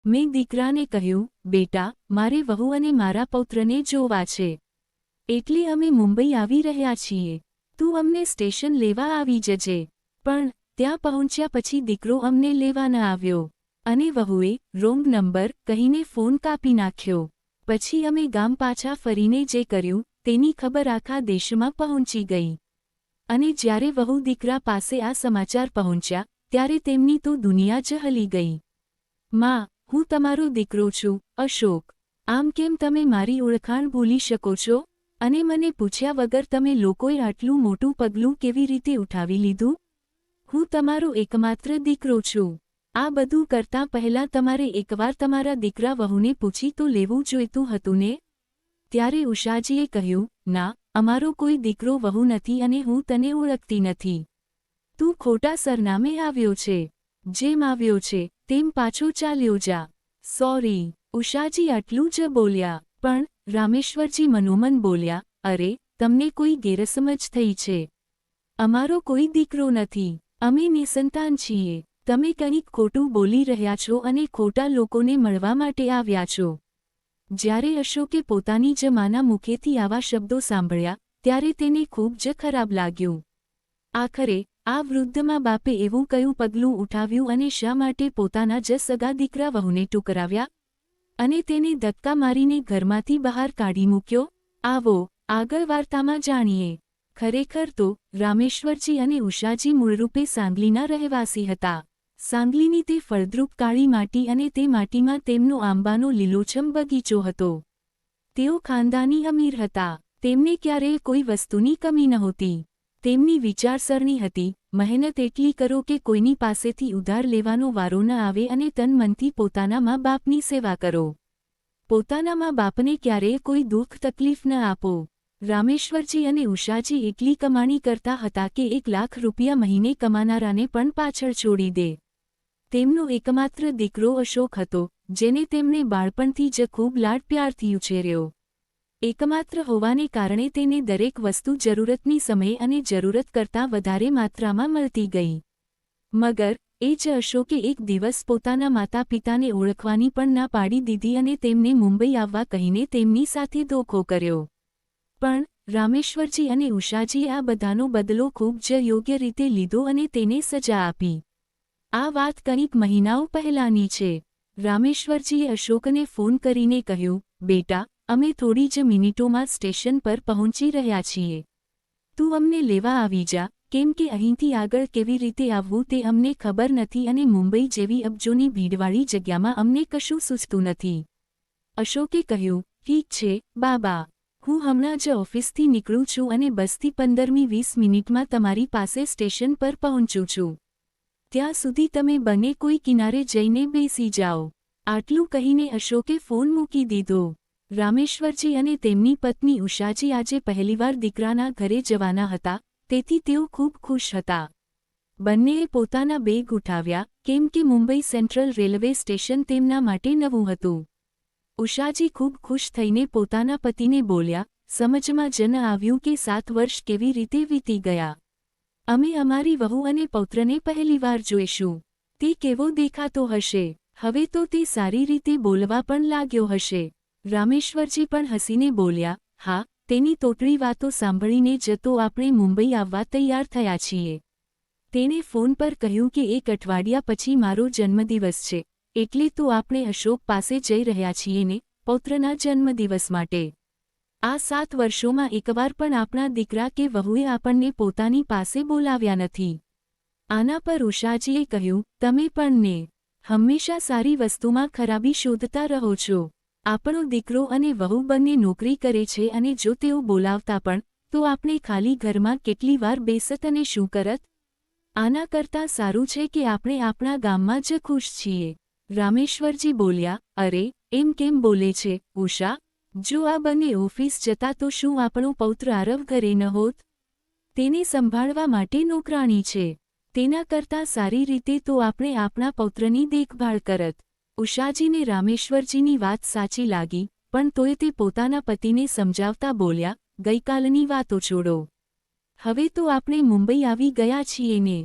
મેં દીકરાને કહ્યું, બેટા, મારે વહુ અને મારા પૌત્રને જોવા છે. એટલે અમે મુંબઈ આવી રહ્યા છીએ. તું અમને સ્ટેશન લેવા આવી જજે. પણ ત્યાં પહોંચ્યા પછી દીકરો અમને લેવા ન આવ્યો અને વહુએ રોંગ નંબર કહીને ફોન કાપી નાખ્યો. પછી અમે ગામ પાછા ફરીને જે કર્યું તેની ખબર આખા દેશમાં પહોંચી ગઈ. અને જ્યારે વહુ દીકરા પાસે આ સમાચાર પહોંચ્યા ત્યારે તેમની તો દુનિયા જ હલી ગઈ. માં, હું તમારો દીકરો છું, અશોક. આમ કેમ તમે મારી ઓળખાણ ભૂલી શકો છો? અને મને પૂછ્યા વગર તમે લોકોએ આટલું મોટું પગલું કેવી રીતે ઉઠાવી લીધું? હું તમારો એકમાત્ર દીકરો છું. આ બધું કરતાં પહેલાં તમારે એકવાર તમારા દીકરા વહુને પૂછી તો લેવું જોઈતું હતું ને? ત્યારે ઉષાજીએ કહ્યું, ના, અમારો કોઈ દીકરો વહુ નથી અને હું તને ઓળખતી નથી. તું ખોટા સરનામે આવ્યો છે. જેમ આવ્યો છે તેમ પાછો ચાલ્યો જા. સોરી. ઉષાજી આટલું જ બોલ્યા. પણ રામેશ્વરજી મનોમન બોલ્યા, અરે, તમને કોઈ ગેરસમજ થઈ છે. અમારો કોઈ દીકરો નથી. અમે નિસંતાન છીએ. તમે કંઈક ખોટું બોલી રહ્યા છો અને ખોટા લોકોને મળવા માટે આવ્યા છો. જ્યારે અશોકે પોતાની જ માના મુખેથી આવા શબ્દો સાંભળ્યા ત્યારે તેને ખૂબ જ ખરાબ લાગ્યું. આખરે આ વૃદ્ધમાં બાપે એવું કયું પગલું ઉઠાવ્યું અને શા માટે પોતાના જ સગા દીકરા વહુને ટુકરાવ્યા અને તેને ધક્કા મારીને ઘરમાંથી બહાર કાઢી મૂક્યો? આવો આગળ વાર્તામાં જાણીએ. ખરેખર તો રામેશ્વરજી અને ઉષાજી મૂળરૂપે સાંગલીના રહેવાસી હતા. સાંગલીની તે ફળદ્રુપ કાળી માટી અને તે માટીમાં તેમનો આંબાનો લીલોછમ બગીચો હતો. તેઓ ખાનદાની અમીર હતા. તેમને ક્યારેય કોઈ વસ્તુની કમી નહોતી. તેમની વિચારસરણી હતી, મહેનત એટલી કરો કે કોઈની પાસેથી ઉધાર લેવાનો વારો ન આવે અને તન મનથી પોતાના મા બાપની સેવા કરો. પોતાના મા બાપને ક્યારેય કોઈ દુઃખ તકલીફ ન આપો. રામેશ્વરજી અને ઉષાજી એટલી કમાણી કરતા હતા કે 1 લાખ રૂપિયા મહિને કમાનારાને પણ પાછળ છોડી દે. તેમનો એકમાત્ર દીકરો અશોક હતો, જેને તેમણે બાળપણથી જ ખૂબ લાડ પ્યારથી ઉછેર્યો. એકમાત્ર હોવાને કારણે તેને દરેક વસ્તુ જરૂરતની સમયે અને જરૂરત કરતાં વધારે માત્રામાં મળતી ગઈ. મગર એ જ અશોકે એક દિવસ પોતાના માતા પિતાને ઓળખવાની પણ ના પાડી દીધી અને તેમને મુંબઈ આવવા કહીને તેમની સાથે ધોખો કર્યો. પણ રામેશ્વરજી અને ઉષાજીએ આ બધાનો બદલો ખૂબ જ યોગ્ય રીતે લીધો અને તેને સજા આપી. આ વાત કંઈક મહિનાઓ પહેલાંની છે. રામેશ્વરજીએ અશોકને ફોન કરીને કહ્યું, બેટા, અમે થોડી જ મિનિટોમાં સ્ટેશન પર પહોંચી રહ્યા છીએ. તું અમને લેવા આવી જા, કેમ કે અહીંથી આગળ કેવી રીતે આવવું તે અમને ખબર નથી અને મુંબઈ જેવી અબજોની ભીડવાળી જગ્યામાં અમને કશું સૂચતું નથી. અશોકે કહ્યું, ઠીક છે, બાબા. હું હમણાં જ ઓફિસથી નીકળું છું અને બસથી 15-20 મિનિટમાં તમારી પાસે સ્ટેશન પર પહોંચું છું. ત્યાં સુધી તમે બંને કોઈ કિનારે જઈને બેસી જાઓ. આટલું કહીને અશોકે ફોન મૂકી દીધો. રામેશ્વરજી અને તેમની પત્ની ઉષાજી આજે પહેલીવાર દીકરાના ઘરે જવાના હતા, તેથી તેઓ ખૂબ ખુશ હતા. બંનેએ પોતાના બેગ ઉઠાવ્યા, કેમ કે મુંબઈ સેન્ટ્રલ રેલવે સ્ટેશન તેમના માટે નવું હતું. ઉષાજી ખૂબ ખુશ થઈને પોતાના પતિને બોલ્યા, સમજમાં જ ન આવ્યું કે 7 વર્ષ કેવી રીતે વીતી ગયા. અમે અમારી વહુ અને પૌત્રને પહેલીવાર જોઈશું. તે કેવો દેખાતો હશે? હવે તો તે સારી રીતે બોલવા પણ લાગ્યો હશે. રામેશ્વરજી પણ હસીને બોલ્યા, હા, તેની તોટડી વાતો સાંભળીને જ તો આપણે મુંબઈ આવવા તૈયાર થયા છીએ. તેણે ફોન પર કહ્યું કે 1 અઠવાડિયા પછી મારો જન્મદિવસ છે, એટલે તો આપણે અશોક પાસે જઈ રહ્યા છીએ ને, પૌત્રના જન્મદિવસ માટે. આ 7 વર્ષોમાં એકવાર પણ આપણા દીકરા કે વહુએ આપણને પોતાની પાસે બોલાવ્યા નથી. આના પર ઉષાજીએ કહ્યું, તમે પણ ને હંમેશા સારી વસ્તુમાં ખરાબી શોધતા રહો છો. આપણો દીકરો અને વહુ બંને નોકરી કરે છે અને જો તેઓ બોલાવતા પણ, તો આપણે ખાલી ઘરમાં કેટલી વાર બેસત અને શું કરત? આના કરતાં સારું છે કે આપણે આપણા ગામમાં જ ખુશ છીએ. રામેશ્વરજી બોલ્યા, અરે, એમ કેમ બોલે છે, ઉષા? જો આ બંને ઓફિસ જતા તો શું આપણો પૌત્ર આરવ ઘરે ન હોત? તેને સંભાળવા માટે નોકરાણી છે. તેના કરતાં સારી રીતે તો આપણે આપણા પૌત્રની દેખભાળ કરત. ઉષાજીને રામેશ્વરજીની વાત સાચી લાગી, પણ તોય તે પોતાના પતિને સમજાવતા બોલ્યા, ગઈકાલની વાતો છોડો. હવે તો આપણે મુંબઈ આવી ગયા છીએ ને,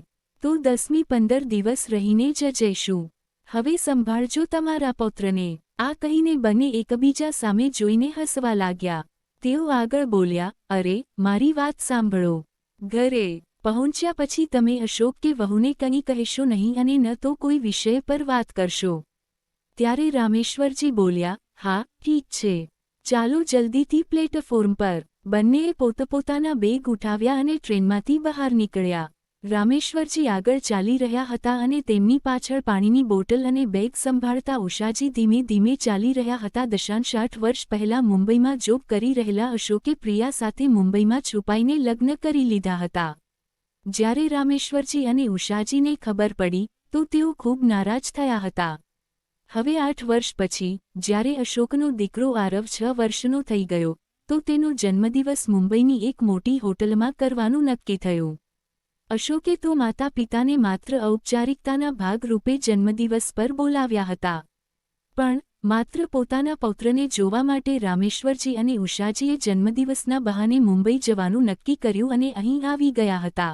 તો 10-15 દિવસ રહીને જ જઈશું. હવે સંભાળજો તમારા પૌત્રને. આ કહીને બંને એકબીજા સામે જોઈને હસવા લાગ્યા. તેઓ આગળ બોલ્યા, અરે, મારી વાત સાંભળો. ઘરે પહોંચ્યા પછી તમે અશોક કે વહુને કંઈ કહેશો નહીં અને ન તો કોઈ વિષય પર વાત કરશો. ત્યારે રામેશ્વરજી બોલ્યા, હા, ઠીક છે. ચાલો જલ્દીથી પ્લેટફોર્મ પર. બંનેએ પોતપોતાના બેગ ઉઠાવ્યા અને ટ્રેનમાંથી બહાર નીકળ્યા. રામેશ્વરજી આગળ ચાલી રહ્યા હતા અને તેમની પાછળ પાણીની બોટલ અને બેગ સંભાળતા ઉષાજી ધીમે ધીમે ચાલી રહ્યા હતા. 8 વર્ષ પહેલાં મુંબઈમાં જોબ કરી રહેલા અશોકે પ્રિયા સાથે મુંબઈમાં છુપાઈને લગ્ન કરી લીધા હતા. જ્યારે રામેશ્વરજી અને ઉષાજીને ખબર પડી તો તેઓ ખૂબ નારાજ થયા હતા. હવે 8 વર્ષ પછી જ્યારે અશોકનો દીકરો આરવ 6 વર્ષનો થઈ ગયો તો તેનો જન્મદિવસ મુંબઈની એક મોટી હોટલમાં કરવાનું નક્કી થયું. અશોકે તો માતા પિતાને માત્ર ઔપચારિકતાના ભાગરૂપે જન્મદિવસ પર બોલાવ્યા હતા. પણ માત્ર પોતાના પૌત્રને જોવા માટે રામેશ્વરજી અને ઉષાજીએ જન્મદિવસના બહાને મુંબઈ જવાનું નક્કી કર્યું અને અહીં આવી ગયા હતા.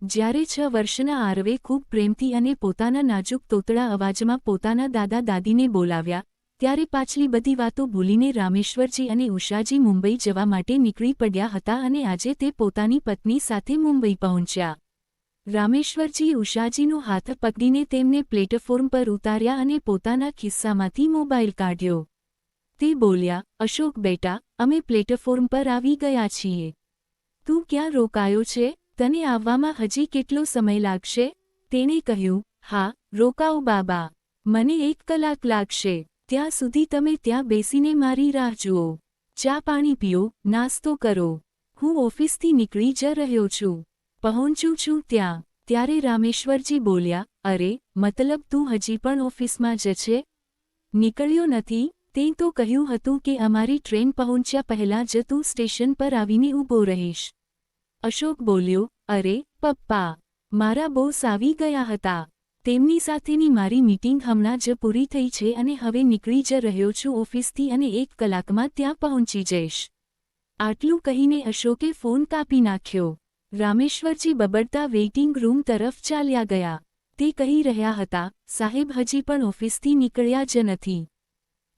જ્યારે 6 વર્ષના આરવે ખૂબ પ્રેમથી અને પોતાના નાજુક તોતળા અવાજમાં પોતાના દાદા દાદીને બોલાવ્યા, ત્યારે પાછલી બધી વાતો ભૂલીને રામેશ્વરજી અને ઉષાજી મુંબઈ જવા માટે નીકળી પડ્યા હતા અને આજે તે પોતાની પત્ની સાથે મુંબઈ પહોંચ્યા. રામેશ્વરજીએ ઉષાજીનો હાથ પકડીને તેમને પ્લેટફોર્મ પર ઉતાર્યા અને પોતાના ખિસ્સામાંથી મોબાઈલ કાઢ્યો. તે બોલ્યા, અશોક બેટા, અમે પ્લેટફોર્મ પર આવી ગયા છીએ. તું ક્યાં રોકાયો છે? તને આવવામાં હજી કેટલો સમય લાગશે? તેણે કહ્યું, હા, રોકાઓ બાબા. મને 1 કલાક લાગશે. ત્યાં સુધી તમે ત્યાં બેસીને મારી રાહ જુઓ. ચા પાણી પીઓ, નાસ્તો કરો. હું ઓફિસથી નીકળી જ રહ્યો છું. પહોંચું છું ત્યાં. ત્યારે રામેશ્વરજી બોલ્યા, અરે, મતલબ તું હજી પણ ઓફિસમાં જ છે? નીકળ્યો નથી? તે તો કહ્યું હતું કે અમારી ટ્રેન પહોંચ્યા પહેલાં જ તું સ્ટેશન પર આવીને ઊભો રહીશ. અશોક બોલ્યો, અરે, પપ્પા, મારા બોસ આવી ગયા હતા. તેમની સાથેની મારી મીટિંગ હમણાં જ પૂરી થઈ છે અને હવે નીકળી જ રહ્યો છું ઓફિસથી અને 1 કલાકમાં ત્યાં પહોંચી જઈશ. આટલું કહીને અશોકે ફોન કાપી નાખ્યો. રામેશ્વરજી બબડતા વેઇટિંગ રૂમ તરફ ચાલ્યા ગયા. તે કહી રહ્યા હતા, સાહેબ હજી પણ ઓફિસથી નીકળ્યા જ નથી.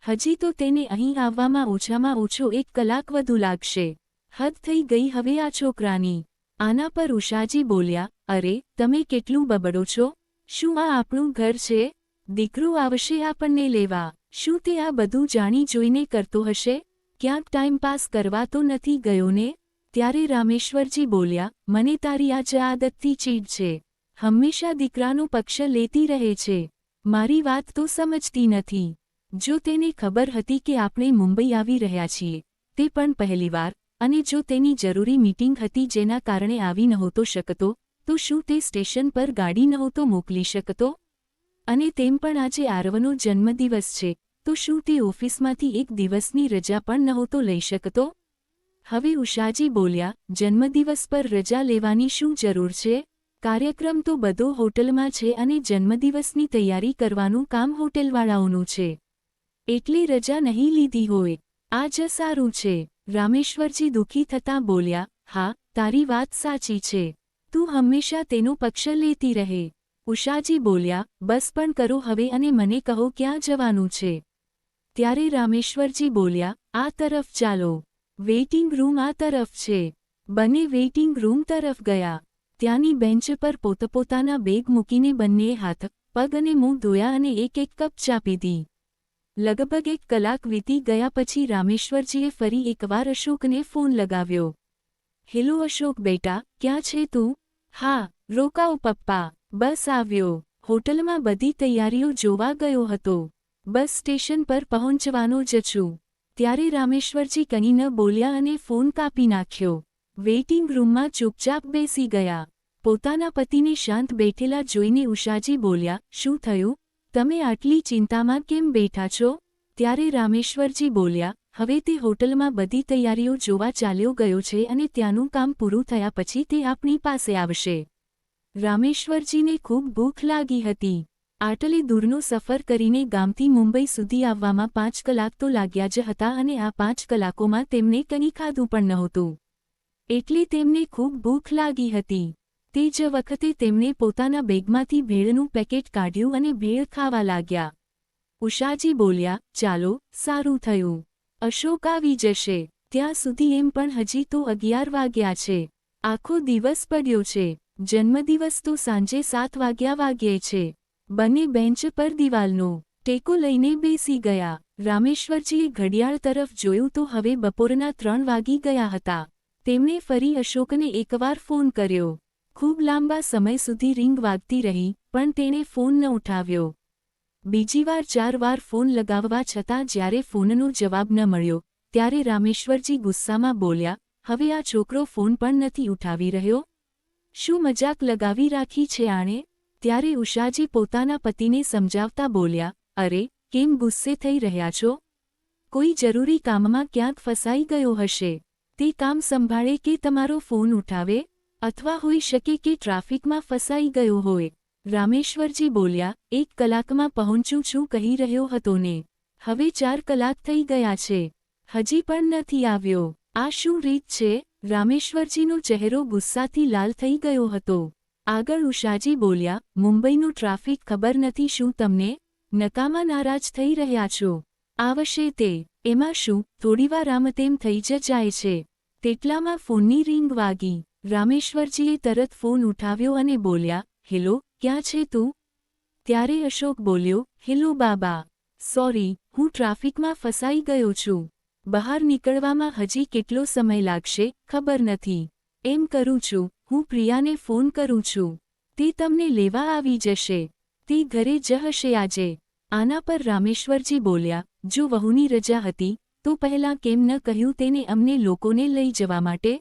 હજી તો તેને અહીં આવવામાં ઓછામાં ઓછો 1 કલાક વધુ લાગશે. હદ થઈ ગઈ હવે આ છોકરાની. આના પર ઉષાજી બોલ્યા, અરે, તમે કેટલું બબડો છો? શું આ આપણું ઘર છે? દીકરો આવશે આપણને લેવા. શું તે આ બધું જાણી જોઈને કરતો હશે? ક્યાંક ટાઈમ પાસ કરવા તો નથી ગયો ને? ત્યારે રામેશ્વરજી બોલ્યા, મને તારી આ જ આદતથી ચીડ છે. હંમેશા દીકરાનો પક્ષ લેતી રહે છે. મારી વાત તો સમજતી નથી. જો તેને ખબર હતી કે આપણે મુંબઈ આવી રહ્યા છીએ, તે પણ પહેલીવાર, અને જો તેની જરૂરી મીટિંગ હતી જેના કારણે આવી નહોતો શકતો, તો શું તે સ્ટેશન પર ગાડી નહોતો મોકલી શકતો? અને તેમ પણ આજે આરવનો જન્મદિવસ છે, તો શું તે ઓફિસમાંથી 1 દિવસની રજા પણ નહોતો લઈ શકતો? હવે ઉષાજી બોલ્યા, જન્મદિવસ પર રજા લેવાની શું જરૂર છે? કાર્યક્રમ તો બધો હોટલમાં છે અને જન્મદિવસની તૈયારી કરવાનું કામ હોટેલવાળાઓનું છે. એટલે રજા નહીં લીધી હોય. આ જ સારું છે. રામેશ્વરજી દુઃખી થતાં બોલ્યા, હા, તારી વાત સાચી છે. તું હંમેશા તેનો પક્ષ લેતી રહે. ઉષાજી બોલ્યા, બસ પણ કરો હવે અને મને કહો ક્યાં જવાનું છે. ત્યારે રામેશ્વરજી બોલ્યા, આ તરફ ચાલો. વેઇટિંગ રૂમ આ તરફ છે. બંને વેઇટિંગ રૂમ તરફ ગયા. ત્યાંની બેન્ચ પર પોતપોતાના બેગ મૂકીને બંનેએ હાથ, પગ અને મું ધોયા અને 1 કપ ચા પીધી. લગભગ 1 કલાક વીતી ગયા પછી રામેશ્વરજીએ ફરી એકવાર અશોકને ફોન લગાવ્યો. હેલો અશોક બેટા, ક્યાં છે તું? હા, રોકાઓ પપ્પા, બસ આવ્યો. હોટલમાં બધી તૈયારીઓ જોવા ગયો હતો. બસ સ્ટેશન પર પહોંચવાનો જ છું. ત્યારે રામેશ્વરજી કંઈ ન બોલ્યા અને ફોન કાપી નાખ્યો. વેઇટિંગ રૂમમાં ચૂપચાપ બેસી ગયા. પોતાના પતિને શાંત બેઠેલા જોઈને ઉષાજી બોલ્યા, શું થયું? તમે આટલી ચિંતામાં કેમ બેઠા છો? ત્યારે રામેશ્વરજી બોલ્યા, હવે તે હોટલમાં બધી તૈયારીઓ જોવા ચાલ્યો ગયો છે અને ત્યાંનું કામ પૂરું થયા પછી તે આપણી પાસે આવશે. રામેશ્વરજીને ખૂબ ભૂખ લાગી હતી. આટલે દૂરનો સફર કરીને ગામથી મુંબઈ સુધી આવવામાં 5 કલાક તો લાગ્યા જ હતા અને આ 5 કલાકોમાં તેમને કંઈ ખાધું પણ નહોતું. એટલે તેમને ખૂબ ભૂખ લાગી હતી. તે જ વખતે તેમણે પોતાના બેગમાંથી ભેળનું પેકેટ કાઢ્યું અને ભેળ ખાવા લાગ્યા. ઉષાજી બોલ્યા, ચાલો, સારું થયું. અશોક આવી જશે. ત્યાં સુધી એમ પણ હજી તો 11 વાગ્યા છે. આખો દિવસ પડ્યો છે. જન્મદિવસ તો સાંજે 7 વાગ્યે છે. બંને બેન્ચ પર દિવાલનો ટેકો લઈને બેસી ગયા. રામેશ્વરજીએ ઘડિયાળ તરફ જોયું તો હવે બપોરના 3 વાગી ગયા હતા. તેમણે ફરી અશોકને એકવાર ફોન કર્યો. ખૂબ લાંબા સમય સુધી રિંગ વાગતી રહી, પણ તેણે ફોન ન ઉઠાવ્યો. બીજી વાર 4 વાર ફોન લગાવવા છતાં જ્યારે ફોનનો જવાબ ન મળ્યો, ત્યારે રામેશ્વરજી ગુસ્સામાં બોલ્યા, હવે આ છોકરો ફોન પણ નથી ઉઠાવી રહ્યો? શું મજાક લગાવી રાખી છે આણે? ત્યારે ઉષાજી પોતાના પતિને સમજાવતા બોલ્યા, અરે, કેમ ગુસ્સે થઈ રહ્યા છો? કોઈ જરૂરી કામમાં ક્યાંક ફસાઈ ગયો હશે. તે કામ સંભાળે કે તમારો ફોન ઉઠાવે? અથવા હોઈ શકે કે ટ્રાફિકમાં ફસાઈ ગયો હોય. રામેશ્વરજી બોલ્યા, 1 કલાકમાં પહોંચું છું કહી રહ્યો હતો ને. હવે 4 કલાક થઈ ગયા છે. હજી પણ નથી આવ્યો. આ શું રીત છે? રામેશ્વરજીનો ચહેરો ગુસ્સાથી લાલ થઈ ગયો હતો. આગળ ઉષાજી બોલ્યા, મુંબઈનું ટ્રાફિક ખબર નથી શું તમને? નકામા નારાજ થઈ રહ્યા છો. આવશે તે. એમાં શું, થોડીવાર આમ તેમ થઈ જ જાય છે. તેટલામાં ફોનની રિંગ વાગી. રામેશ્વરજીએ તરત ફોન ઉઠાવ્યો અને બોલ્યા, હેલો, ક્યાં છે તું? ત્યારે અશોક બોલ્યો, હેલો બાબા. સોરી, હું ટ્રાફિકમાં ફસાઈ ગયો છું. બહાર નીકળવામાં હજી કેટલો સમય લાગશે, ખબર નથી. એમ કરું છું, હું પ્રિયાને ફોન કરું છું. તે તમને લેવા આવી જશે. તે ઘરે જ હશે આજે. આના પર રામેશ્વરજી બોલ્યા, જો વહુની રજા હતી, તો પહેલાં કેમ ન કહ્યું તેને અમને લોકોને લઈ જવા માટે?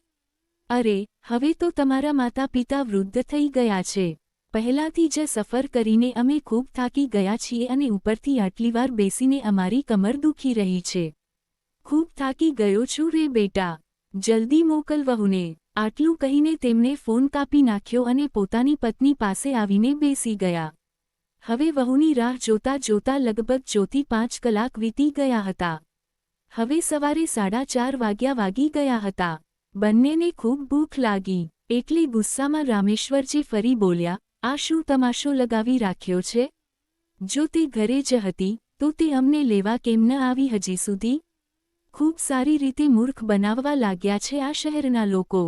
અરે, હવે તો તમારા માતા પિતા વૃદ્ધ થઈ ગયા છે. પહેલાંથી જ સફર કરીને અમે ખૂબ થાકી ગયા છીએ અને ઉપરથી આટલી વાર બેસીને અમારી કમર દુખી રહી છે. ખૂબ થાકી ગયો છું રે બેટા. જલ્દી મોકલ વહુને. આટલું કહીને તેમણે ફોન કાપી નાખ્યો અને પોતાની પત્ની પાસે આવીને બેસી ગયા. હવે વહુની રાહ જોતા જોતા લગભગ 4થી 5 કલાક વીતી ગયા હતા. હવે સવારે 4:30 વાગી ગયા હતા. બંનેને ખૂબ ભૂખ લાગી. એટલે ગુસ્સામાં રામેશ્વરજી ફરી બોલ્યા, આ શું તમાશો લગાવી રાખ્યો છે? જો તે ઘરે જ હતી, તો તે અમને લેવા કેમ ન આવી હજી સુધી? ખૂબ સારી રીતે મૂર્ખ બનાવવા લાગ્યા છે આ શહેરના લોકો.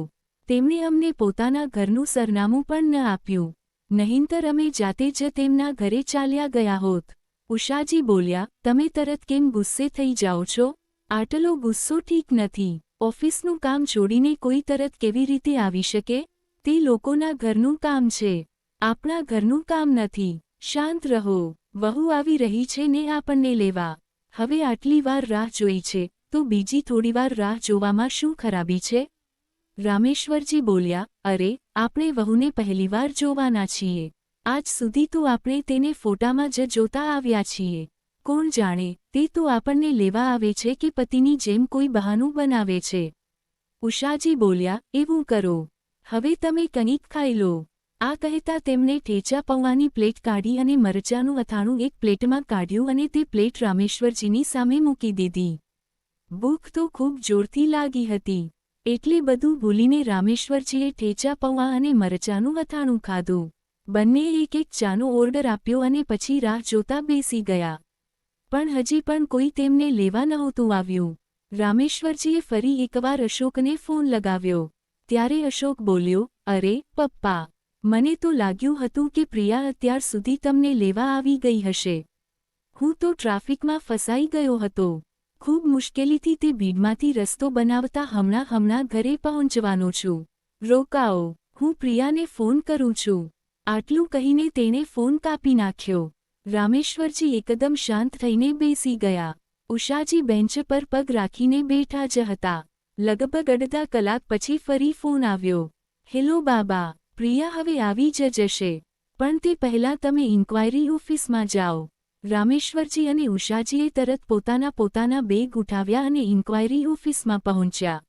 તેમણે અમને પોતાના ઘરનું સરનામું પણ ન આપ્યું. નહીંતર અમે જાતે જ તેમના ઘરે ચાલ્યા ગયા હોત. ઉષાજી બોલ્યા, તમે તરત કેમ ગુસ્સે થઈ જાઓ છો? આટલો ગુસ્સો ઠીક નથી. ઓફિસનું કામ છોડીને કોઈ તરત કેવી રીતે આવી શકે? તે લોકોના ઘરનું કામ છે. આપણા ઘરનું કામ નથી. શાંત રહો. વહુ આવી રહી છે ને આપણને લેવા. હવે આટલી વાર રાહ જોઈ છે, તો બીજી થોડીવાર રાહ જોવામાં શું ખરાબી છે? રામેશ્વરજી બોલ્યા, અરે, આપણે વહુને પહેલીવાર જોવાના છીએ. આજ સુધી તો આપણે તેને ફોટામાં જ જોતા આવ્યા છીએ. કોણ જાણે, તે તો આપણને લેવા આવે છે કે પતિની જેમ કોઈ બહાનું બનાવે છે. ઉષાજી બોલ્યા, એવું કરો. હવે તમે કંઈક ખાઈ લો. આ કહેતા તેમણે ઠેચા પૌવાની પ્લેટ કાઢી અને મરચાનું અથાણું એક પ્લેટમાં કાઢ્યું અને તે પ્લેટ રામેશ્વરજીની સામે મૂકી દીધી. ભૂખ તો ખૂબ જોરથી લાગી હતી. એટલે બધું ભૂલીને રામેશ્વરજીએ ઠેચા પૌવા અને મરચાનું અથાણું ખાધું. બંનેએ એક ચાનો ઓર્ડર આપ્યો અને પછી રાહ જોતા બેસી ગયા. પણ હજી પણ કોઈ તેમને લેવા નહોતું આવ્યું. રામેશ્વરજીએ ફરી એકવાર અશોકને ફોન લગાવ્યો. ત્યારે અશોક બોલ્યો, અરે, પપ્પા. મને તો લાગ્યું હતું કે પ્રિયા અત્યાર સુધી તમને લેવા આવી ગઈ હશે. હું તો ટ્રાફિકમાં ફસાઈ ગયો હતો. ખૂબ મુશ્કેલીથી તે ભીડમાંથી રસ્તો બનાવતા હમણાં ઘરે પહોંચવાનો છું. રોકાઓ, હું પ્રિયાને ફોન કરું છું. આટલું કહીને તેણે ફોન કાપી નાખ્યો. રામેશ્વરજી એકદમ શાંત થઈને બેસી ગયા. ઉષાજી બેન્ચ પર પગ રાખીને બેઠા જ હતા. લગભગ અડધા કલાક પછી ફરી ફોન આવ્યો. હેલો બાબા, પ્રિયા હવે આવી જ જશે. પણ તે પહેલાં તમે ઇન્ક્વાયરી ઓફિસમાં જાઓ. રામેશ્વરજી અને ઉષાજીએ તરત પોતાના બેગ ઉઠાવ્યા અને ઇન્ક્વાયરી ઓફિસમાં પહોંચ્યા.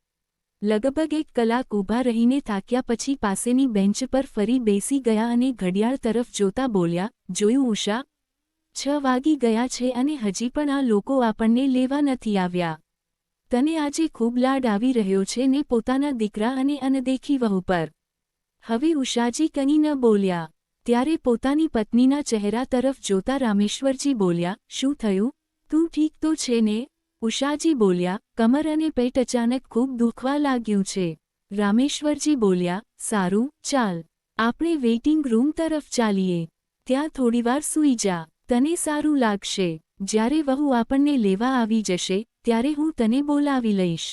લગભગ 1 કલાક ઊભા રહીને થાક્યા પછી પાસેની બેન્ચ પર ફરી બેસી ગયા અને ઘડિયાળ તરફ જોતા બોલ્યા, જોયું ઉષા? 6 વાગી ગયા છે અને હજી પણ આ લોકો આપણને લેવા નથી આવ્યા. તને આજે ખૂબ લાડ આવી રહ્યો છે ને પોતાના દીકરા અને અનદેખી વહુ પર. હવે ઉષાજી કંઈ ન બોલ્યા. ત્યારે પોતાની પત્નીના ચહેરા તરફ જોતા રામેશ્વરજી બોલ્યા, શું થયું? તું ઠીક તો છે ને? ઉષાજી બોલ્યા, કમર અને પેટ અચાનક ખૂબ દુખવા લાગ્યું છે. રામેશ્વરજી બોલ્યા, સારું, ચાલ. આપણે વેઇટિંગ રૂમ તરફ ચાલીએ. ત્યાં થોડીવાર સૂઈ જા. તને સારું લાગશે. જ્યારે વહુ આપણને લેવા આવી જશે ત્યારે હું તને બોલાવી લઈશ.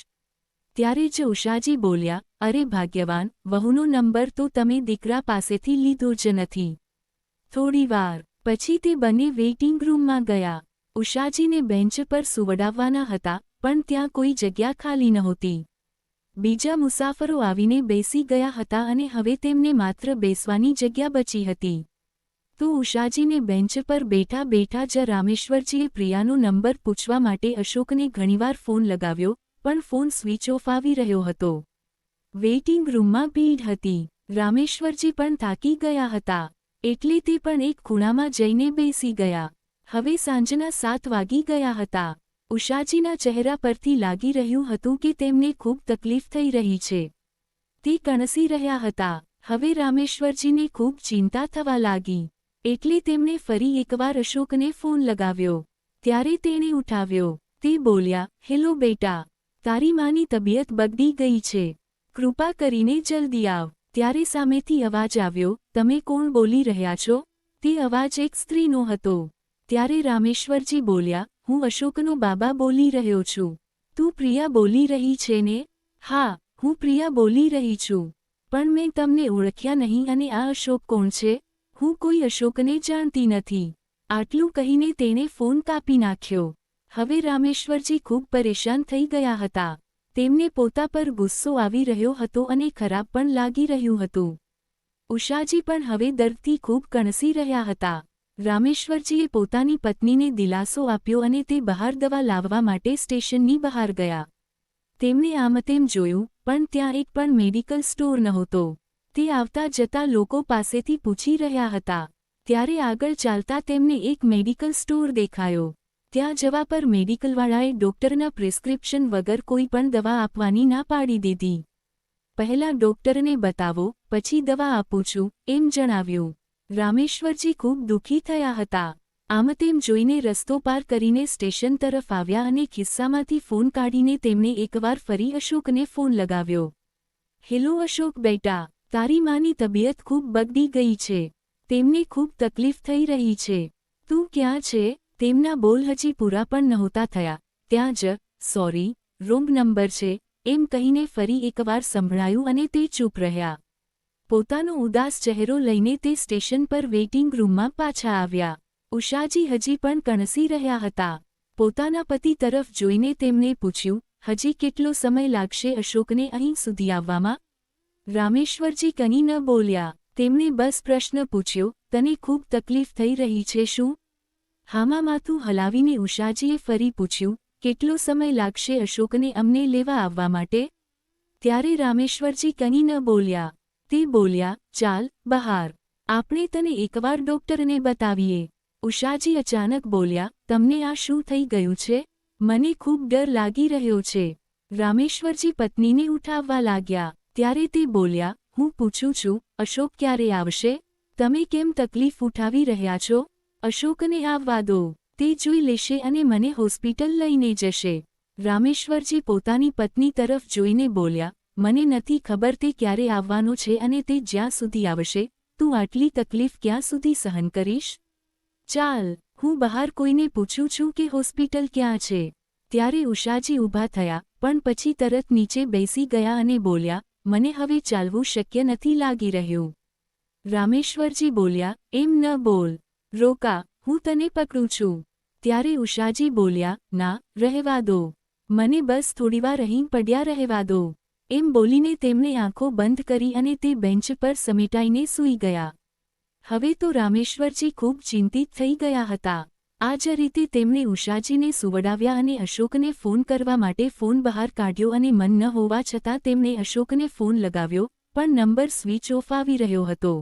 ત્યારે જ ઉષાજી બોલ્યા, અરે ભાગ્યવાન, વહુનો નંબર તો તમે દીકરા પાસેથી લીધો જ નથી. થોડીવાર પછી તે બંને વેઇટિંગ રૂમમાં ગયા. ઉષાજીને બેન્ચ પર સુવડાવવાના હતા, પણ ત્યાં કોઈ જગ્યા ખાલી નહોતી. બીજા મુસાફરો આવીને બેસી ગયા હતા અને હવે તેમને માત્ર બેસવાની જગ્યા બચી હતી. તો ઉષાજીને બેન્ચ પર બેઠા બેઠા જ રામેશ્વરજીએ પ્રિયાનો નંબર પૂછવા માટે અશોકને ઘણીવાર ફોન લગાવ્યો, પણ ફોન સ્વિચ ઓફ આવી રહ્યો હતો. વેઇટિંગ રૂમમાં ભીડ હતી. રામેશ્વરજી પણ થાકી ગયા હતા, એટલે તે પણ એક ખૂણામાં જઈને બેસી ગયા. હવે સાંજના 7 વાગી ગયા હતા. ઉષાજીના ચહેરા પરથી લાગી રહ્યું હતું કે તેમને ખૂબ તકલીફ થઈ રહી છે. તે કણસી રહ્યા હતા. હવે રામેશ્વરજીને ખૂબ ચિંતા થવા લાગી. એટલે તેમણે ફરી એકવાર અશોકને ફોન લગાવ્યો. ત્યારે તેણે ઉઠાવ્યો. તે બોલ્યા, હેલો બેટા, તારી માની તબિયત બગડી ગઈ છે. કૃપા કરીને જલ્દી આવ. ત્યારે સામેથી અવાજ આવ્યો, તમે કોણ બોલી રહ્યા છો? તે અવાજ એક સ્ત્રીનો હતો. ત્યારે રામેશ્વરજી બોલ્યા, હું અશોકનો બાબા બોલી રહ્યો છું. તું પ્રિયા બોલી રહી છે ને? હા, હું પ્રિયા બોલી રહી છું. પણ મેં તમને ઓળખ્યા નહીં અને આ અશોક કોણ છે? હું કોઈ અશોકને જાણતી નથી. આટલું કહીને તેણે ફોન કાપી નાખ્યો. હવે રામેશ્વરજી ખૂબ પરેશાન થઈ ગયા હતા. તેમને પોતા પર ગુસ્સો આવી રહ્યો હતો અને ખરાબ પણ લાગી રહ્યું હતું. ઉષાજી પણ હવે દર્દથી ખૂબ કણસી રહ્યા હતા. રામેશ્વરજીએ પોતાની પત્નીને દિલાસો આપ્યો અને તે બહાર દવા લાવવા માટે સ્ટેશનની બહાર ગયા. તેમણે આમતેમ જોયું, પણ ત્યાં એક પણ મેડિકલ સ્ટોર નહોતો. તે આવતા જતા લોકો પાસેથી પૂછી રહ્યા હતા. ત્યારે આગળ ચાલતા તેમને એક મેડિકલ સ્ટોર દેખાયો. ત્યાં જવા પર મેડિકલવાળાએ ડોક્ટરના પ્રિસ્ક્રિપ્શન વગર કોઈ પણ દવા આપવાની ના પાડી દીધી. પહેલાં ડોક્ટરને બતાવો, પછી દવા આપું છું, એમ જણાવ્યું. રામેશ્વરજી ખૂબ દુઃખી થયા હતા. આમ તેમ જોઈને રસ્તો પાર કરીને સ્ટેશન તરફ આવ્યા અને ખિસ્સામાંથી ફોન કાઢીને તેમણે એકવાર ફરી અશોકને ફોન લગાવ્યો. હેલો અશોક બેટા, તારી માની તબિયત ખૂબ બગડી ગઈ છે. તેમને ખૂબ તકલીફ થઈ રહી છે. તું ક્યાં છે? તેમના બોલ હજી પૂરા પણ નહોતા થયા ત્યાં જ, સોરી, રોંગ નંબર છે, એમ કહીને ફરી એકવાર સંભળાયું અને તે ચૂપ રહ્યા. પોતાનો ઉદાસ ચહેરો લઈને તે સ્ટેશન પર વેઇટિંગ રૂમમાં પાછા આવ્યા. ઉષાજી હજી પણ કણસી રહ્યા હતા. પોતાના પતિ તરફ જોઈને તેમણે પૂછ્યું, હજી કેટલો સમય લાગશે અશોકને અહીં સુધી આવવામાં? રામેશ્વરજી કંઈ ન બોલ્યા. તેમણે બસ પ્રશ્ન પૂછ્યો, તને ખૂબ તકલીફ થઈ રહી છે શું? હામાં માથું હલાવીને ઉષાજીએ ફરી પૂછ્યું, કેટલો સમય લાગશે અશોકને અમને લેવા આવવા માટે? ત્યારે રામેશ્વરજી કંઈ ન બોલ્યા. તે બોલ્યા, ચાલ, બહાર. આપણે તને એકવાર ડોક્ટરને બતાવીએ. ઉષાજી અચાનક બોલ્યા, તમને આ શું થઈ ગયું છે? મને ખૂબ ડર લાગી રહ્યો છે. રામેશ્વરજી પત્નીને ઉઠાવવા લાગ્યા. ત્યારે તે બોલ્યા, હું પૂછું છું, અશોક ક્યારે આવશે? તમે કેમ તકલીફ ઉઠાવી રહ્યા છો? અશોકને આવવા દો. તે જોઈ લેશે અને મને હોસ્પિટલ લઈને જશે. રામેશ્વરજી પોતાની પત્ની તરફ જોઈને બોલ્યા, મને નથી ખબર તે ક્યારે આવવાનો છે અને તે જ્યાં સુધી આવશે, તું આટલી તકલીફ ક્યાં સુધી સહન કરીશ? ચાલ, હું બહાર કોઈને પૂછું છું કે હોસ્પિટલ ક્યાં છે. ત્યારે ઉષાજી ઊભા થયા, પણ પછી તરત નીચે બેસી ગયા અને બોલ્યા, મને હવે ચાલવું શક્ય નથી લાગી રહ્યું. રામેશ્વરજી બોલ્યા, એમ ન બોલ. રોકા, હું તને પકડું છું. ત્યારે ઉષાજી બોલ્યા, ના, રહેવા દો. મને બસ થોડીવાર અહીં પડ્યા રહેવા દો. એમ બોલીને તેમણે આંખો બંધ કરી અને તે બેન્ચ પર સમેટાઈને સૂઈ ગયા. હવે તો રામેશ્વરજી ખૂબ ચિંતિત થઈ ગયા હતા. આ જ રીતે તેમણે ઉષાજીને સુવડાવ્યા અને અશોકને ફોન કરવા માટે ફોન બહાર કાઢ્યો અને મન ન હોવા છતાં તેમણે અશોકને ફોન લગાવ્યો, પણ નંબર સ્વિચ ઓફ આવી રહ્યો હતો.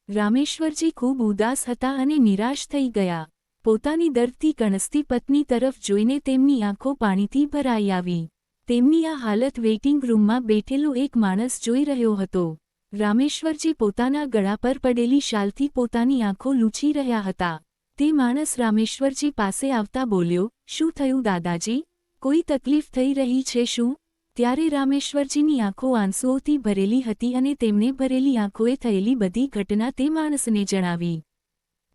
રામેશ્વરજી ખૂબ ઉદાસ હતા અને નિરાશ થઈ ગયા. પોતાની દર્દથી કણસતી પત્ની તરફ જોઈને તેમની આંખો પાણીથી ભરાઈ આવી. તેમની આ હાલત વેઇટિંગ રૂમમાં બેઠેલો એક માણસ જોઈ રહ્યો હતો. રામેશ્વરજી પોતાના ગળા પર પડેલી શાલથી પોતાની આંખો લૂછી રહ્યા હતા. તે માણસ રામેશ્વરજી પાસે આવતા બોલ્યો, શું થયું દાદાજી? કોઈ તકલીફ થઈ રહી છે શું? ત્યારે રામેશ્વરજીની આંખો આંસુઓથી ભરેલી હતી અને તેમણે ભરેલી આંખોએ થયેલી બધી ઘટના તે માણસને જણાવી.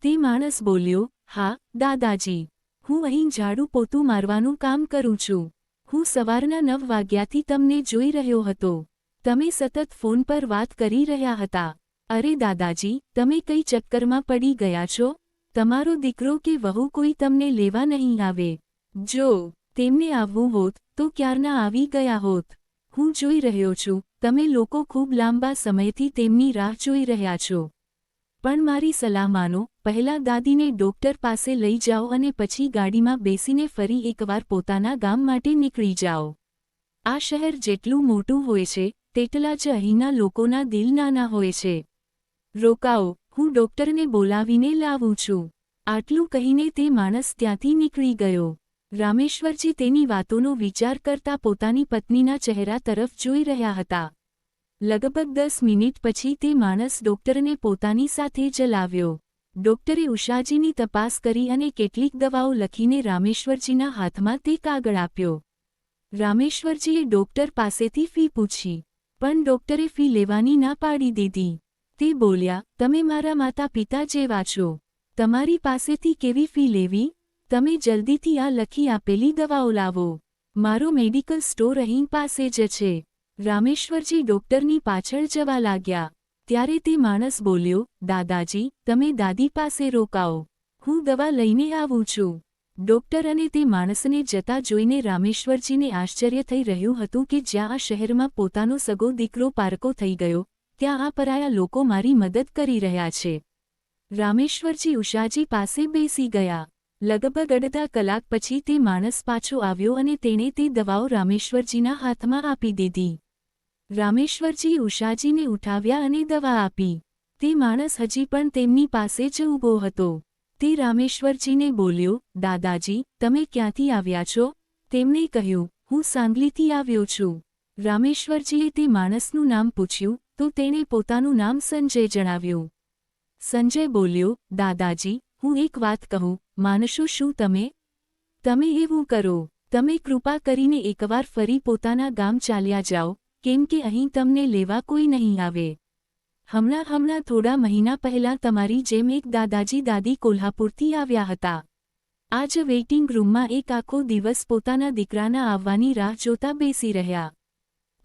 તે માણસ બોલ્યો, હા દાદાજી, હું અહીં ઝાડુ પોતું મારવાનું કામ કરું છું. હું સવારના 9 વાગ્યાથી તમને જોઈ રહ્યો હતો. તમે સતત ફોન પર વાત કરી રહ્યા હતા. અરે દાદાજી, તમે કઈ ચક્કરમાં પડી ગયા છો? તમારો દીકરો કે વહુ કોઈ તમને લેવા નહીં આવે. જો તેમને આવવું હોત તો ક્યારના આવી ગયા હોત. હું જોઈ રહ્યો છું, તમે લોકો ખૂબ લાંબા સમયથી તેમની રાહ જોઈ રહ્યા છો. પણ મારી સલાહ માનો, પહેલાં દાદીને ડોક્ટર પાસે લઈ જાઓ અને પછી ગાડીમાં બેસીને ફરી એકવાર પોતાના ગામ માટે નીકળી જાઓ. આ શહેર જેટલું મોટું હોય છે તેટલા જ અહીંના લોકોના દિલ નાના હોય છે. રોકાઓ, હું ડોક્ટરને બોલાવીને લાવું છું. આટલું કહીને તે માણસ ત્યાંથી નીકળી ગયો. રામેશ્વરજી તેની વાતોનો વિચાર કરતા પોતાની પત્નીના ચહેરા તરફ જોઈ રહ્યા હતા. લગભગ 10 મિનિટ પછી તે માણસ ડોક્ટરને પોતાની સાથે જ લાવ્યો. ડોક્ટરે ઉષાજીની તપાસ કરી અને કેટલીક દવાઓ લખીને રામેશ્વરજીના હાથમાં તે કાગળ આપ્યો. રામેશ્વરજીએ ડોક્ટર પાસેથી ફી પૂછી, પણ ડોક્ટરે ફી લેવાની ના પાડી દીધી. તે બોલ્યા, તમે મારા માતા પિતા જેવા છો. તમારી પાસેથી કેવી ફી લેવી? તમે જલ્દીથી આ લખી આપેલી દવાઓ લાવો. મારો મેડિકલ સ્ટોર અહીં પાસે જ છે. રામેશ્વરજી ડોક્ટરની પાછળ જવા લાગ્યા. ત્યારે તે માણસ બોલ્યો, દાદાજી, તમે દાદી પાસે રોકાઓ. હું દવા લઈને આવું છું. ડોક્ટર અને તે માણસને જતા જોઈને રામેશ્વરજીને આશ્ચર્ય થઈ રહ્યું હતું કે જ્યાં આ શહેરમાં પોતાનો સગો દીકરો પારકો થઈ ગયો, ત્યાં આ પરાયા લોકો મારી મદદ કરી રહ્યા છે. રામેશ્વરજી ઉષાજી પાસે બેસી ગયા. લગભગ અડધા કલાક પછી તે માણસ પાછો આવ્યો અને તેણે તે દવાઓ રામેશ્વરજીના હાથમાં આપી દીધી. રામેશ્વરજીએ ઉષાજીને ઉઠાવ્યા અને દવા આપી. તે માણસ હજી પણ તેમની પાસે જ ઊભો હતો. તે રામેશ્વરજીને બોલ્યો, દાદાજી, તમે ક્યાંથી આવ્યા છો? તેમણે કહ્યું, હું સાંગલીથી આવ્યો છું. રામેશ્વરજીએ તે માણસનું નામ પૂછ્યું તો તેણે પોતાનું નામ સંજય જણાવ્યું. સંજય બોલ્યો, દાદાજી, હું એક વાત કહું, માનશો શું તમે? તમે એવું કરો, તમે કૃપા કરીને એકવાર ફરી પોતાના ગામ ચાલ્યા જાઓ, કેમ કે અહીં તમને લેવા કોઈ નહીં આવે. હમણાં થોડા મહિના પહેલાં તમારી જેમ એક દાદાજી દાદી કોલ્હાપુરથી આવ્યા હતા. આ જ વેઇટિંગ રૂમમાં એક આખો દિવસ પોતાના દીકરાના આવવાની રાહ જોતા બેસી રહ્યા.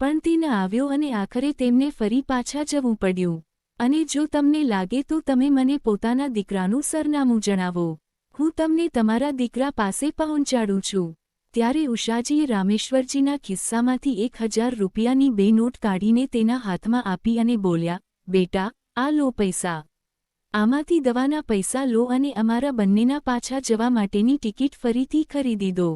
પણ તે ન આવ્યો અને આખરે તેમને ફરી પાછા જવું પડ્યું. અને જો તમને લાગે તો તમે મને પોતાના દીકરાનું સરનામું જણાવો. હું તમને તમારા દીકરા પાસે પહોંચાડું છું. ત્યારે ઉષાજીએ રામેશ્વરજીના ખિસ્સામાંથી 1000 રૂપિયાની 2 નોટ કાઢીને તેના હાથમાં આપી અને બોલ્યા, બેટા, આ લો પૈસા. આમાંથી દવાના પૈસા લો અને અમારા બંનેના પાછા જવા માટેની ટિકિટ ફરીથી ખરીદી દો.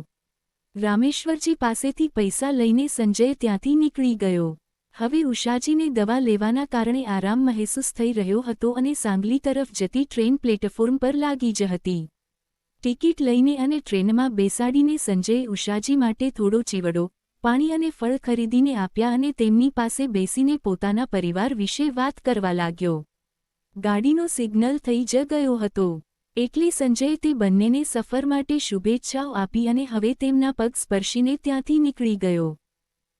રામેશ્વરજી પાસેથી પૈસા લઈને સંજય ત્યાંથી નીકળી ગયો. હવે ઉષાજીને દવા લેવાના કારણે આરામ મહેસૂસ થઈ રહ્યો હતો અને સાંગલી તરફ જતી ટ્રેન પ્લેટફોર્મ પર લાગી જ હતી. ટિકિટ લઈને અને ટ્રેનમાં બેસાડીને સંજયે ઉષાજી માટે થોડો ચીવડો, પાણી અને ફળ ખરીદીને આપ્યા અને તેમની પાસે બેસીને પોતાના પરિવાર વિશે વાત કરવા લાગ્યો. ગાડીનો સિગ્નલ થઈ જ ગયો હતો. એટલે સંજયે તે બંનેને સફર માટે શુભેચ્છાઓ આપી અને હવે તેમના પગ સ્પર્શીને ત્યાંથી નીકળી ગયો.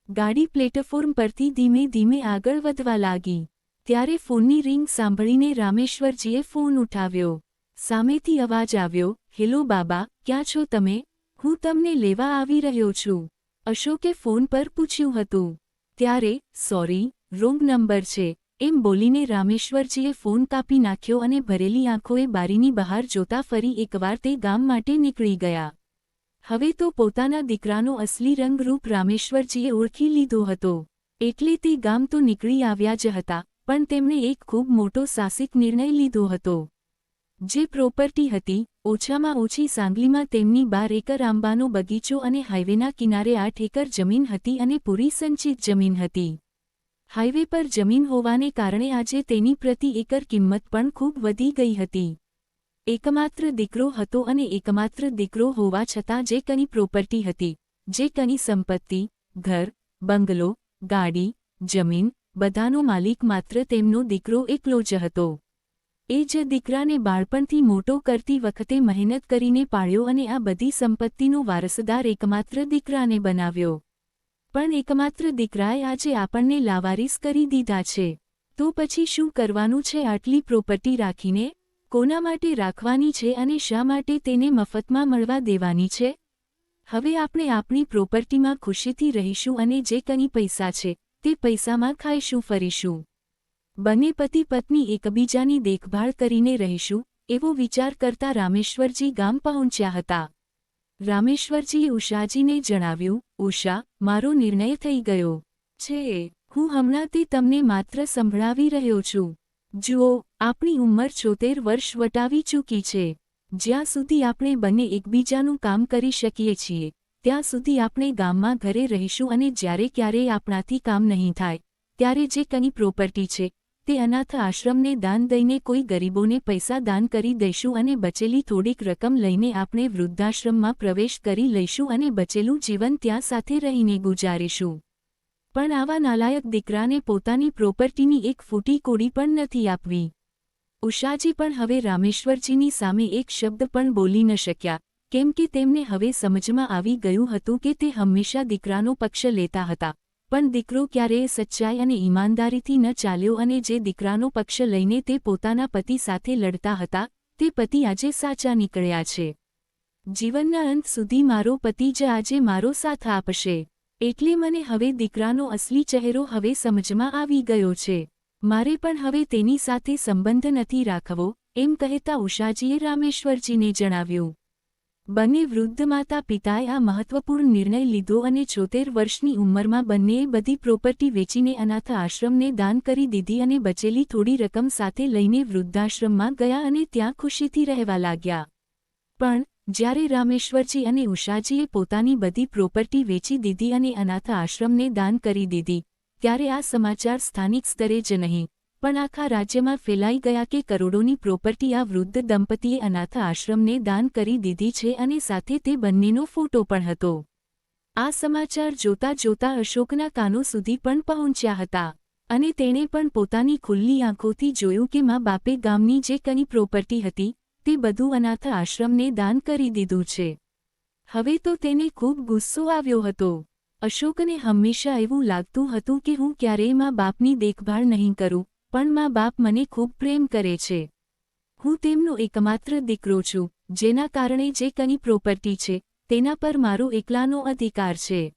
ગાડી પ્લેટફોર્મ પરથી ધીમે ધીમે આગળ વધવા લાગી. ત્યારે ફોનની રિંગ સાંભળીને રામેશ્વરજીએ ફોન ઉઠાવ્યો. સામેથી અવાજ આવ્યો, હેલો બાબા, ક્યાં છો તમે? હું તમને લેવા આવી રહ્યો છું. અશોકે ફોન પર પૂછ્યું હતું. ત્યારે, સોરી, રોંગ નંબર છે, એમ બોલીને રામેશ્વરજીએ ફોન કાપી નાખ્યો અને ભરેલી આંખોએ બારીની બહાર જોતા ફરી એકવાર તે ગામ માટે નીકળી ગયા. હવે તો પોતાના દીકરાનો અસલી રંગરૂપ રામેશ્વરજીએ ઓળખી લીધો હતો. એટલે તે ગામ તો નીકળી આવ્યા જ હતા, પણ તેમણે એક ખૂબ મોટો સાહસિક નિર્ણય લીધો હતો. જે પ્રોપર્ટી હતી, ઓછામાં ઓછી સાંગલીમાં તેમની 12 એકર આંબાનો બગીચો અને હાઈવેના કિનારે 8 એકર જમીન હતી અને પૂરી સંચિત જમીન હતી. હાઈવે પર જમીન હોવાને કારણે આજે તેની પ્રતિ એકર કિંમત પણ ખૂબ વધી ગઈ હતી. એકમાત્ર દીકરો હતો અને એકમાત્ર દીકરો હોવા છતાં જે કંઈ પ્રોપર્ટી હતી, જે કંઈ સંપત્તિ, ઘર, બંગલો, ગાડી, જમીન, બધાનો માલિક માત્ર તેમનો દીકરો એકલો જ હતો. એ જ દીકરાને બાળપણથી મોટો કરતી વખતે મહેનત કરીને પાળ્યો અને આ બધી સંપત્તિનો વારસદાર એકમાત્ર દીકરાને બનાવ્યો. પણ એકમાત્ર દીકરાએ આજે આપણને લાવારીસ કરી દીધા છે. તો પછી શું કરવાનું છે આટલી પ્રોપર્ટી રાખીને? કોના માટે રાખવાની છે અને શા માટે તેને મફતમાં મળવા દેવાની છે? હવે આપણે આપણી પ્રોપર્ટીમાં ખુશીથી રહીશું અને જે કંઈ પૈસા છે તે પૈસામાં ખાઈશું ફરીશું. બંને પતિ પત્ની એકબીજાની દેખભાળ કરીને રહીશું એવો વિચાર કરતા રામેશ્વરજી ગામ પહોંચ્યા હતા. રામેશ્વરજીએ ઉષાજીને જણાવ્યું, ઉષા, મારો નિર્ણય થઈ ગયો છે. હું હમણાં તે તમને માત્ર સંભળાવી રહ્યો છું. જુઓ, આપણી ઉંમર 74 વર્ષ વટાવી ચૂકી છે. જ્યાં સુધી આપણે બંને એકબીજાનું કામ કરી શકીએ છીએ ત્યાં સુધી આપણે ગામમાં ઘરે રહીશું અને જ્યારે ક્યારેય આપણાથી કામ નહીં થાય ત્યારે જે કંઈ પ્રોપર્ટી છે તે અનાથ આશ્રમને દાન દઈને કોઈ ગરીબોને પૈસા દાન કરી દઈશું અને બચેલી થોડીક રકમ લઈને આપણે વૃદ્ધાશ્રમમાં પ્રવેશ કરી લઈશું અને બચેલું જીવન ત્યાં સાથે રહીને ગુજારીશું. પણ આવા નાલાયક દીકરાને પોતાની પ્રોપર્ટીની એક ફૂટી કોડી પણ નથી આપવી. ઉષાજી પણ હવે રામેશ્વરજીની સામે એક શબ્દ પણ બોલી ન શક્યા, કેમ કે તેમને હવે સમજમાં આવી ગયું હતું કે તે હંમેશા દીકરાનો પક્ષ લેતા હતા, પણ દીકરો ક્યારેય સચ્ચાઈ અને ઈમાનદારીથી ન ચાલ્યો અને જે દીકરાનો પક્ષ લઈને તે પોતાના પતિ સાથે લડતા હતા તે પતિ આજે સાચા નીકળ્યા છે. જીવનના અંત સુધી મારો પતિ જ આજે મારો સાથ આપશે. એટલે મને હવે દીકરાનો અસલી ચહેરો હવે સમજમાં આવી ગયો છે. મારે પણ હવે તેની સાથે સંબંધ નથી રાખવો, એમ કહેતા ઉષાજીએ રામેશ્વરજીને જણાવ્યું. બંને વૃદ્ધ માતા પિતાએ આ મહત્વપૂર્ણ નિર્ણય લીધો અને 74 વર્ષની ઉંમરમાં બંનેએ બધી પ્રોપર્ટી વેચીને અનાથ આશ્રમને દાન કરી દીધી અને બચેલી થોડી રકમ સાથે લઈને વૃદ્ધાશ્રમમાં ગયા અને ત્યાં ખુશીથી રહેવા લાગ્યા. પણ જ્યારે રામેશ્વરજી અને ઉષાજીએ પોતાની બધી પ્રોપર્ટી વેચી દીધી અને અનાથ આશ્રમને દાન કરી દીધી ત્યારે આ સમાચાર સ્થાનિક સ્તરે જ નહીં પણ આખા રાજ્યમાં ફેલાઈ ગયા કે કરોડોની પ્રોપર્ટી આ વૃદ્ધ દંપતીએ અનાથ આશ્રમને દાન કરી દીધી છે અને સાથે તે બંનેનો ફોટો પણ હતો. આ સમાચાર જોતા જોતા અશોકના કાનો સુધી પણ પહોંચ્યા હતા અને તેણે પણ પોતાની ખુલ્લી આંખોથી જોયું કે મા બાપે ગામની જે કંઈ પ્રોપર્ટી હતી તે બધું અનાથ આશ્રમને દાન કરી દીધું છે. હવે તો તેને ખૂબ ગુસ્સો આવ્યો હતો. અશોકને હંમેશા એવું લાગતું હતું કે હું ક્યારેય મા બાપની દેખભાળ નહીં કરું, પણ મા બાપ મને ખૂબ પ્રેમ કરે છે. હું તેમનો એકમાત્ર દીકરો છું, જેના કારણે જે કંઈ પ્રોપર્ટી છે તેના પર મારો એકલાનો અધિકાર છે.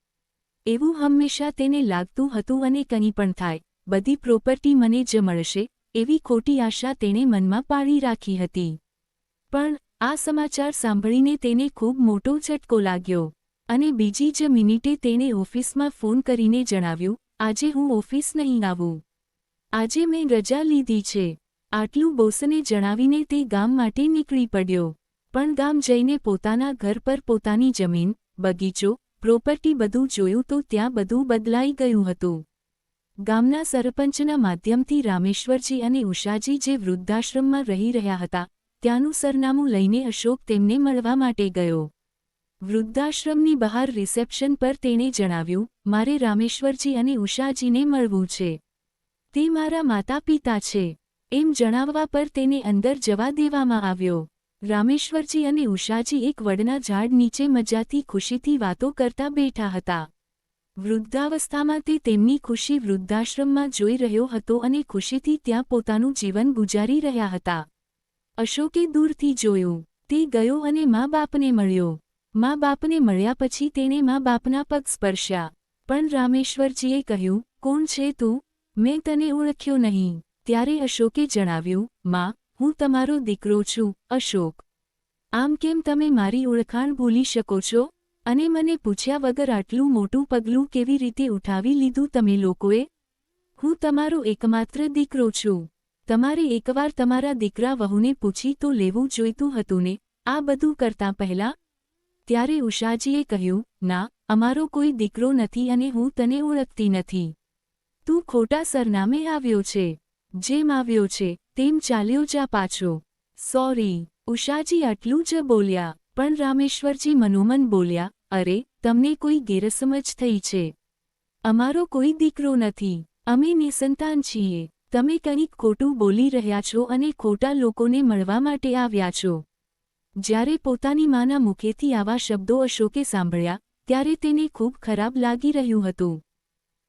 એવું હંમેશા તેને લાગતું હતું અને કંઈ પણ થાય બધી પ્રોપર્ટી મને જ મળશે એવી ખોટી આશા તેણે મનમાં પાળી રાખી હતી. પણ આ સમાચાર સાંભળીને તેને ખૂબ મોટો ઝટકો લાગ્યો અને બીજી જ મિનિટે તેણે ઓફિસમાં ફોન કરીને જણાવ્યું, આજે હું ઓફિસ નહીં આવું. આજે મેં રજા લીધી છે. આટલું બોસને જણાવીને તે ગામ માટે નીકળી પડ્યો. પણ ગામ જઈને પોતાના ઘર પર પોતાની જમીન, બગીચો, પ્રોપર્ટી બધું જોયું તો ત્યાં બધું બદલાઈ ગયું હતું. ગામના સરપંચના માધ્યમથી રામેશ્વરજી અને ઉષાજી જે વૃદ્ધાશ્રમમાં રહી રહ્યા હતા ત્યાંનું સરનામું લઈને અશોક તેમને મળવા માટે ગયો. વૃદ્ધાશ્રમની બહાર રિસેપ્શન પર તેણે જણાવ્યું, મારે રામેશ્વરજી અને ઉષાજીને મળવું છે. તે મારા માતા પિતા છે. એમ જણાવવા પર તેને અંદર જવા દેવામાં આવ્યો. રામેશ્વરજી અને ઉષાજી એક વડના ઝાડ નીચે મજાથી ખુશીથી વાતો કરતા બેઠા હતા. વૃદ્ધાવસ્થામાં તે તેમની ખુશી વૃદ્ધાશ્રમમાં જોઈ રહ્યો હતો અને ખુશીથી ત્યાં પોતાનું જીવન ગુજારી રહ્યા હતા. અશોકે દૂરથી જોયું. તે ગયો અને મા બાપને મળ્યો. મા બાપને મળ્યા પછી તેણે મા બાપના પગ સ્પર્શ્યા. પણ રામેશ્વરજીએ કહ્યું, કોણ છે તું? મેં તને ઓળખ્યો નહીં. ત્યારે અશોકે જણાવ્યું, માં, હું તમારો દીકરો છું, અશોક. આમ કેમ તમે મારી ઓળખાણ ભૂલી શકો છો? અને મને પૂછ્યા વગર આટલું મોટું પગલું કેવી રીતે ઉઠાવી લીધું તમે લોકોએ? હું તમારો એકમાત્ર દીકરો છું. તમારે એકવાર તમારા દીકરા વહુને પૂછી તો લેવું જોઈતું હતું ને, આ બધું કરતાં પહેલાં? ત્યારે ઉષાજીએ કહ્યું, ના, અમારો કોઈ દીકરો નથી અને હું તને ઓળખતી નથી. તું ખોટા સરનામે આવ્યો છે. જેમ આવ્યો છે તેમ ચાલ્યો જા પાછો. સોરી. ઉષાજી આટલું જ બોલ્યા. પણ રામેશ્વરજી મનોમન બોલ્યા, અરે, તમને કોઈ ગેરસમજ થઈ છે. અમારો કોઈ દીકરો નથી. અમે નિસંતાન છીએ. તમે કંઈક ખોટું બોલી રહ્યા છો અને ખોટા લોકોને મળવા માટે આવ્યા છો. જ્યારે પોતાની માના મુખેથી આવા શબ્દો અશોકે સાંભળ્યા ત્યારે તેને ખૂબ ખરાબ લાગી રહ્યું હતું.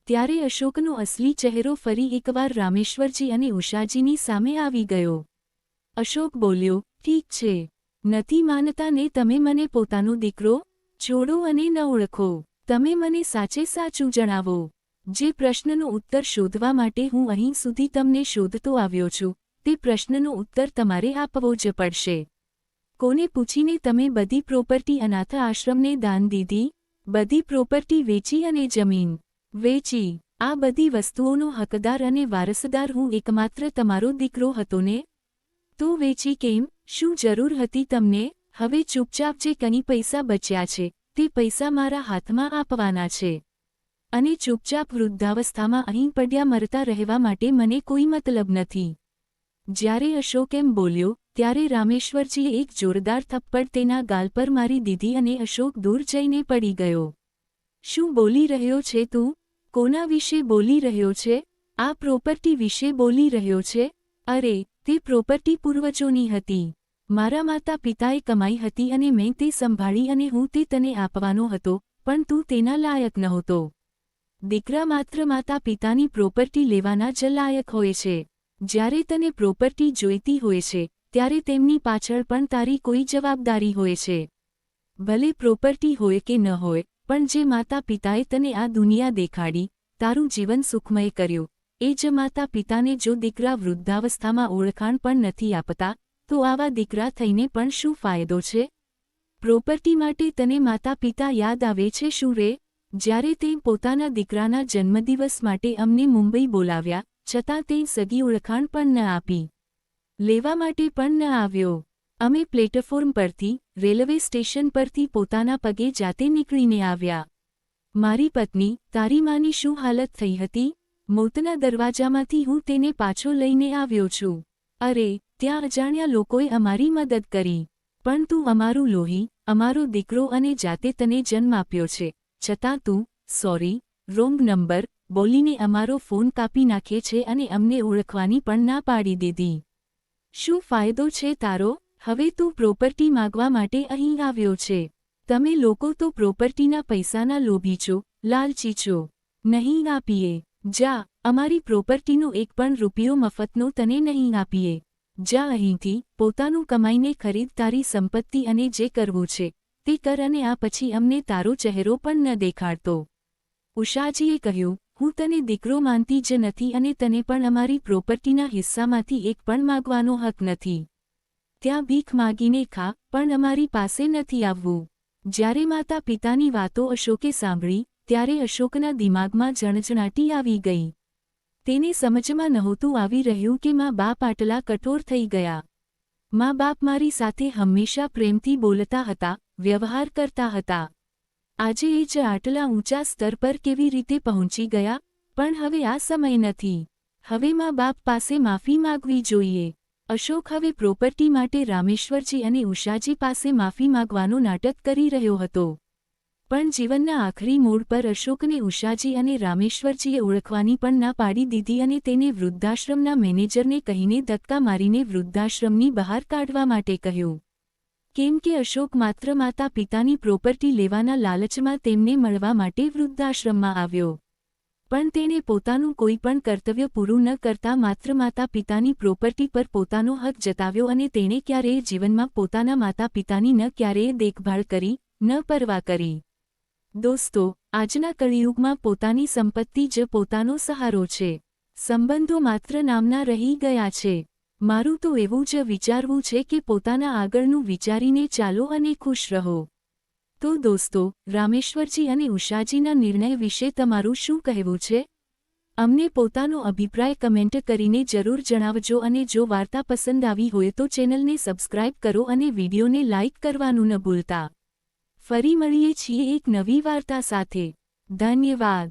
ત્યારે અશોકનો અસલી ચહેરો ફરી એકવાર રામેશ્વરજી અને ઉષાજીની સામે આવી ગયો. અશોક બોલ્યો, ઠીક છે. નથી માનતા ને તમે મને પોતાનો દીકરો? છોડો અને ન ઓળખો. તમે મને સાચે સાચું જણાવો. જે પ્રશ્નનો ઉત્તર શોધવા માટે હું અહીં સુધી તમને શોધતો આવ્યો છું, તે પ્રશ્નનો ઉત્તર તમારે આપવો જ પડશે. કોને પૂછીને તમે બધી પ્રોપર્ટી અનાથ આશ્રમને દાન દીધી? બધી પ્રોપર્ટી વેચી અને જમીન વેચી. આ બધી વસ્તુઓનો હકદાર અને વારસદાર હું એકમાત્ર તમારો દીકરો હતો ને? તો વેચી કેમ? શું જરૂર હતી તમને? હવે ચૂપચાપ જે કંઈ પૈસા બચ્યા છે તે પૈસા મારા હાથમાં આપવાના છે અને ચૂપચાપ વૃદ્ધાવસ્થામાં અહીં પડ્યા મરતા રહેવા માટે મને કોઈ મતલબ નથી. જ્યારે અશોક એમ બોલ્યો ત્યારે રામેશ્વરજીએ એક જોરદાર થપ્પડ તેના ગાલ પર મારી દીધી અને અશોક દૂર જઈને પડી ગયો. શું બોલી રહ્યો છે તું? કોના વિશે બોલી રહ્યો છે? આ પ્રોપર્ટી વિશે બોલી રહ્યો છે? અરે, તે પ્રોપર્ટી પૂર્વજોની હતી. મારા માતા પિતાએ કમાઈ હતી અને મેં તે સંભાળી અને હું તે તને આપવાનો હતો, પણ તું તેના લાયક નહોતો. દીકરા માત્ર માતા પિતાની પ્રોપર્ટી લેવાના જ લાયક હોય છે. જ્યારે તને પ્રોપર્ટી જોઈતી હોય છે ત્યારે તેમની પાછળ પણ તારી કોઈ જવાબદારી હોય છે. ભલે પ્રોપર્ટી હોય કે ન હોય, પણ જે માતા પિતાએ તને આ દુનિયા દેખાડી, તારું જીવન સુખમય કર્યું, એ જ માતા પિતાને જો દીકરા વૃદ્ધાવસ્થામાં ઓળખાણ પણ નથી આપતા, તો આવા દીકરા થઈને પણ શું ફાયદો છે? પ્રોપર્ટી માટે તને માતા પિતા યાદ આવે છે શું રે? જ્યારે તે પોતાના દીકરાના જન્મદિવસ માટે અમને મુંબઈ બોલાવ્યા, છતાં તે સગી ઓળખાણ પણ ન આપી. લેવા માટે પણ ન આવ્યો. અમે પ્લેટફોર્મ પરથી, રેલવે સ્ટેશન પરથી પોતાના પગે જાતે નીકળીને આવ્યા. મારી પત્ની, તારી માની શું હાલત થઈ હતી? મોતના દરવાજામાંથી હું તેને પાછો લઈને આવ્યો છું. અરે, ત્યાં અજાણ્યા લોકોએ અમારી મદદ કરી. પણ તું અમારું લોહી, અમારો દીકરો અને જાતે તને જન્મ આપ્યો છે, છતાં તું, સોરી, રોંગ નંબર, બોલીને અમારો ફોન કાપી નાખે છે અને અમને ઓળખવાની પણ ના પાડી દીધી. શું ફાયદો છે તારો? હવે તું પ્રોપર્ટી માગવા માટે અહીં આવ્યો છે. તમે લોકો તો પ્રોપર્ટીના પૈસાના લોભી છો, લાલચી છો. નહીં આપીએ. જા, અમારી પ્રોપર્ટીનો એક પણ રૂપિયો મફતનો તને નહીં આપીએ. જા અહીંથી, પોતાનું કમાઈને ખરીદ તારી સંપત્તિ અને જે કરવું છે તે કર અને આ પછી અમને તારો ચહેરો પણ ન દેખાડતો. ઉષાજીએ કહ્યું, હું તને દીકરો માનતી જ નથી અને તને પણ અમારી પ્રોપર્ટીના હિસ્સામાંથી એક પણ માગવાનો હક નથી. ત્યાં ભીખ માગીને ખા, પણ અમારી પાસે નથી આવવું. જ્યારે માતા પિતાની વાતો અશોકે સાંભળી ત્યારે અશોકના દિમાગમાં જણજણાટી આવી ગઈ. તેને સમજમાં નહોતું આવી રહ્યું કે મા બાપ આટલા કઠોર થઈ ગયા. મા બાપ મારી સાથે હંમેશા પ્રેમથી બોલતા હતા, વ્યવહાર કરતા હતા. આજે એ જ આટલા ઊંચા સ્તર પર કેવી રીતે પહોંચી ગયા? પણ હવે આ સમય નથી. હવે મા બાપ પાસે માફી માગવી જોઈએ. અશોક હવે પ્રોપર્ટી માટે રામેશ્વરજી અને ઉષાજી પાસે માફી માગવાનું નાટક કરી રહ્યો હતો. પણ જીવનના આખરી મોડ પર અશોકને ઉષાજી અને રામેશ્વરજીએ ઓળખવાની પણ ના પાડી દીધી અને તેને વૃદ્ધાશ્રમના મેનેજરને કહીને ધક્કા મારીને વૃદ્ધાશ્રમની બહાર કાઢવા માટે કહ્યું. કેમ કે અશોક માત્ર માતા પિતાની પ્રોપર્ટી લેવાના લાલચમાં તેમને મળવા માટે વૃદ્ધાશ્રમમાં આવ્યો. પણ તેણે પોતાનું કોઈ પણ કર્તવ્ય પૂરું ન કરતા માત્ર માતા પિતાની પ્રોપર્ટી પર પોતાનો હક જતાવ્યો અને તેણે ક્યારેય જીવનમાં પોતાના માતા પિતાની ન ક્યારેય દેખભાળ કરી, ન પરવા કરી. દોસ્તો, આજના કળિયુગમાં પોતાની સંપત્તિ જ પોતાનો સહારો છે. સંબંધો માત્ર નામના રહી ગયા છે. મારું તો એવું જ વિચારવું છે કે પોતાના આગળનું વિચારીને ચાલો અને ખુશ રહો. તો દોસ્તો, રામેશ્વરજી અને ઉષાજીના નિર્ણય વિશે તમારું શું કહેવું છે? અમને પોતાનો અભિપ્રાય કમેન્ટ કરીને જરૂર જણાવજો અને જો વાર્તા પસંદ આવી હોય તો ચેનલને સબસ્ક્રાઇબ કરો અને વિડીયોને લાઇક કરવાનું ન ભૂલતા. ફરી મળીએ છીએ એક નવી વાર્તા સાથે. ધન્યવાદ.